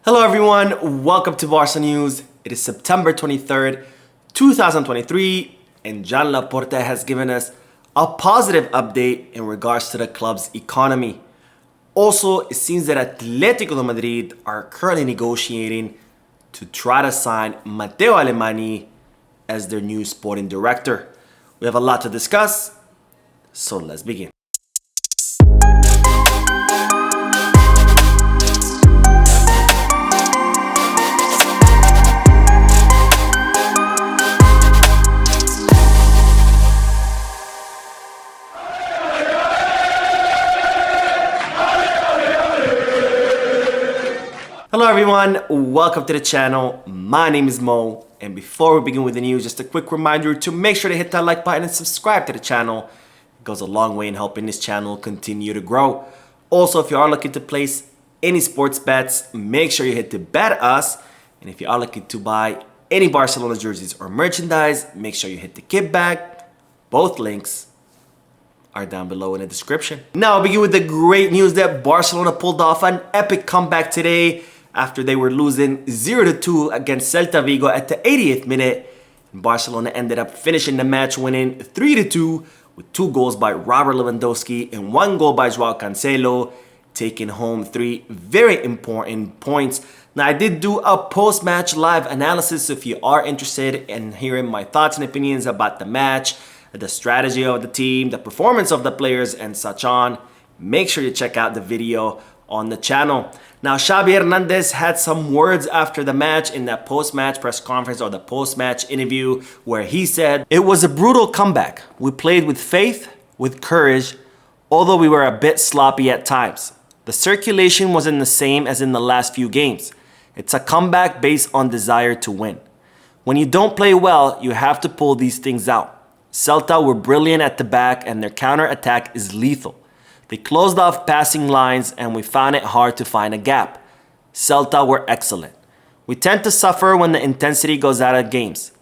Hello everyone, welcome to Barca News. It is September 23rd, 2023, and Joan Laporta has given us a positive update in regards to the club's economy. Also, it seems that Atletico Madrid are currently negotiating to try to sign Mateu Alemany as their new sporting director. We have a lot to discuss, so let's begin. Hello everyone, welcome to the channel. My name is Mo, and before we begin with the news, just a quick reminder to make sure to hit that like button and subscribe to the channel. It goes a long way in helping this channel continue to grow. Also, if you are looking to place any sports bets, make sure you hit the Bet Us. And if you are looking to buy any Barcelona jerseys or merchandise, make sure you hit the kickback. Both links are down below in the description. Now I'll begin with the great news that Barcelona pulled off an epic comeback today after they were losing 0-2 against Celta Vigo at the 80th minute. Barcelona ended up finishing the match winning 3-2 with 2 goals by Robert Lewandowski and 1 goal by Joao Cancelo, taking home 3 very important points. Now I did do a post-match live analysis, so if you are interested in hearing my thoughts and opinions about the match, the strategy of the team, the performance of the players, and such on, make sure you check out the video on the channel. Now, Xavi Hernandez had some words after the match in that post-match press conference or the post-match interview where he said, "It was a brutal comeback. We played with faith, with courage, although we were a bit sloppy at times. The circulation wasn't the same as in the last few games. It's a comeback based on desire to win. When you don't play well, you have to pull these things out. Celta were brilliant at the back and their counter-attack is lethal. They closed off passing lines and we found it hard to find a gap. Celta were excellent. We tend to suffer when the intensity goes out of games.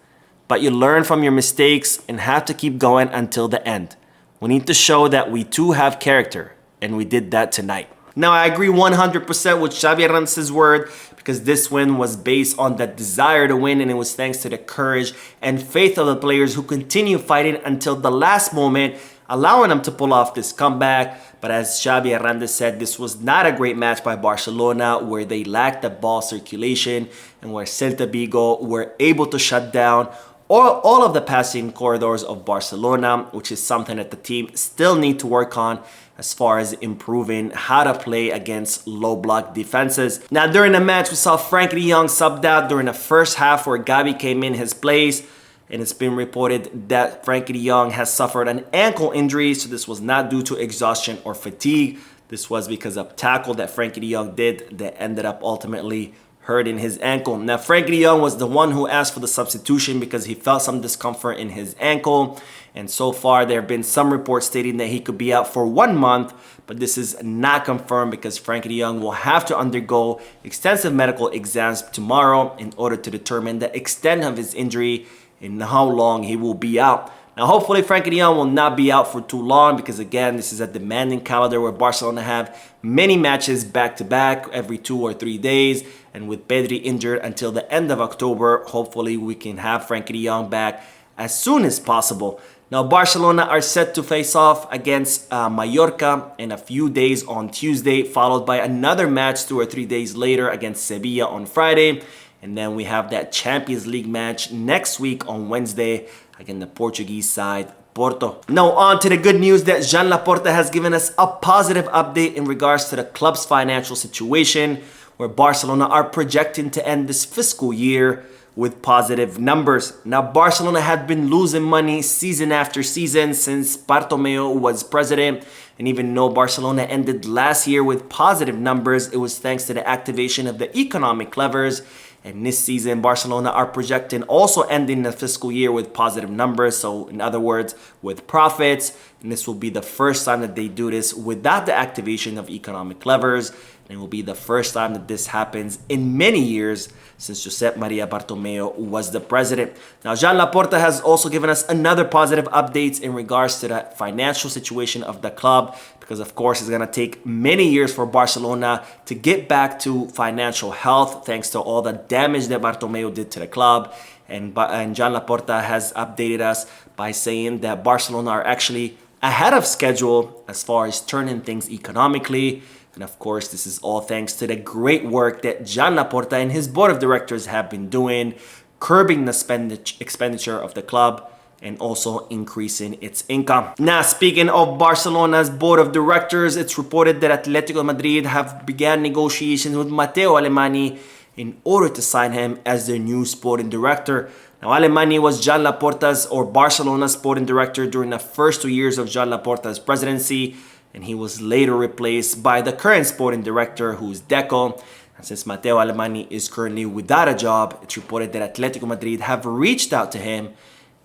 But you learn from your mistakes and have to keep going until the end. We need to show that we too have character, and we did that tonight." Now I agree 100% with Xavi Hernandez's word, because this win was based on that desire to win, and it was thanks to the courage and faith of the players who continue fighting until the last moment, allowing them to pull off this comeback. But as Xavi Hernandez said, this was not a great match by Barcelona, where they lacked the ball circulation and where Celta Vigo were able to shut down all of the passing corridors of Barcelona, which is something that the team still need to work on as far as improving how to play against low block defenses. Now during the match, we saw Frenkie de Jong subbed out during the first half where Gavi came in his place. And it's been reported that Frenkie de Jong has suffered an ankle injury, so this was not due to exhaustion or fatigue. This was because of a tackle that Frenkie de Jong did that ended up ultimately hurting his ankle. Now, Frenkie de Jong was the one who asked for the substitution because he felt some discomfort in his ankle. And so far, there have been some reports stating that he could be out for 1 month, but this is not confirmed because Frenkie de Jong will have to undergo extensive medical exams tomorrow in order to determine the extent of his injury and how long he will be out. Now, hopefully, Frenkie de Jong will not be out for too long because, again, this is a demanding calendar where Barcelona have many matches back-to-back every 2 or 3 days. And with Pedri injured until the end of October, hopefully we can have Frenkie de Jong back as soon as possible. Now, Barcelona are set to face off against Mallorca in a few days on Tuesday, followed by another match 2 or 3 days later against Sevilla on Friday. And then we have that Champions League match next week on Wednesday against the Portuguese side, Porto. Now on to the good news that Joan Laporta has given us a positive update in regards to the club's financial situation, where Barcelona are projecting to end this fiscal year with positive numbers. Now Barcelona had been losing money season after season since Bartomeu was president. And even though Barcelona ended last year with positive numbers, it was thanks to the activation of the economic levers. And this season, Barcelona are projecting also ending the fiscal year with positive numbers. So in other words, with profits. And this will be the first time that they do this without the activation of economic levers. and it will be the first time that this happens in many years since Josep Maria Bartomeu was the president. Now, Joan Laporta has also given us another positive updates in regards to the financial situation of the club, because of course it's going to take many years for Barcelona to get back to financial health thanks to all the damage that Bartomeu did to the club. And Joan Laporta has updated us by saying that Barcelona are actually ahead of schedule as far as turning things economically. And of course, this is all thanks to the great work that Joan Laporta and his board of directors have been doing, curbing the expenditure of the club and also increasing its income. Now, speaking of Barcelona's board of directors, it's reported that Atletico Madrid have began negotiations with Mateu Alemany in order to sign him as their new sporting director. Now, Alemany was Joan Laporta's or Barcelona's sporting director during the first 2 years of Joan Laporta's presidency, and he was later replaced by the current sporting director, who's Deco. And since Mateu Alemany is currently without a job, it's reported that Atletico Madrid have reached out to him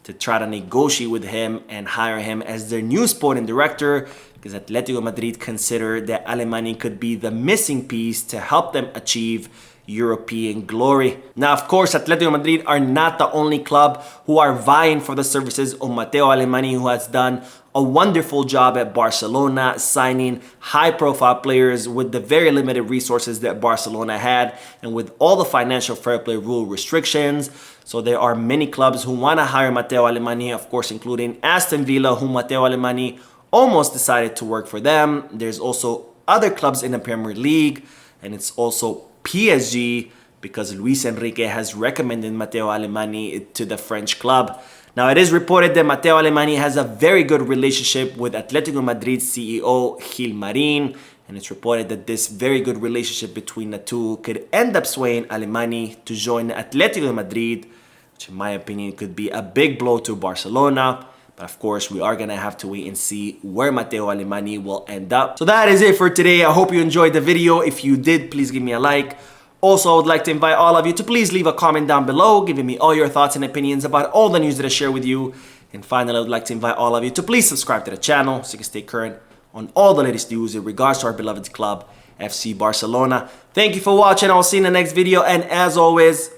to try to negotiate with him and hire him as their new sporting director, because Atletico Madrid consider that Alemany could be the missing piece to help them achieve European glory. Now, of course, Atletico Madrid are not the only club who are vying for the services of Mateu Alemany, who has done a wonderful job at Barcelona, signing high-profile players with the very limited resources that Barcelona had and with all the financial fair play rule restrictions. So there are many clubs who want to hire Mateu Alemany, of course, including Aston Villa, whom Mateu Alemany almost decided to work for them. There's also other clubs in the Premier League, and it's also PSG, because Luis Enrique has recommended Mateu Alemany to the French club. Now, it is reported that Mateu Alemany has a very good relationship with Atletico Madrid CEO Gil Marín, and it's reported that this very good relationship between the two could end up swaying Alemany to join Atletico Madrid, which in my opinion could be a big blow to Barcelona. But of course, we are going to have to wait and see where Mateu Alemany will end up. So that is it for today. I hope you enjoyed the video. If you did, please give me a like. Also, I would like to invite all of you to please leave a comment down below, giving me all your thoughts and opinions about all the news that I share with you. And finally, I would like to invite all of you to please subscribe to the channel so you can stay current on all the latest news in regards to our beloved club, FC Barcelona. Thank you for watching. I will see you in the next video. And as always,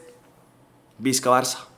Visca Barça.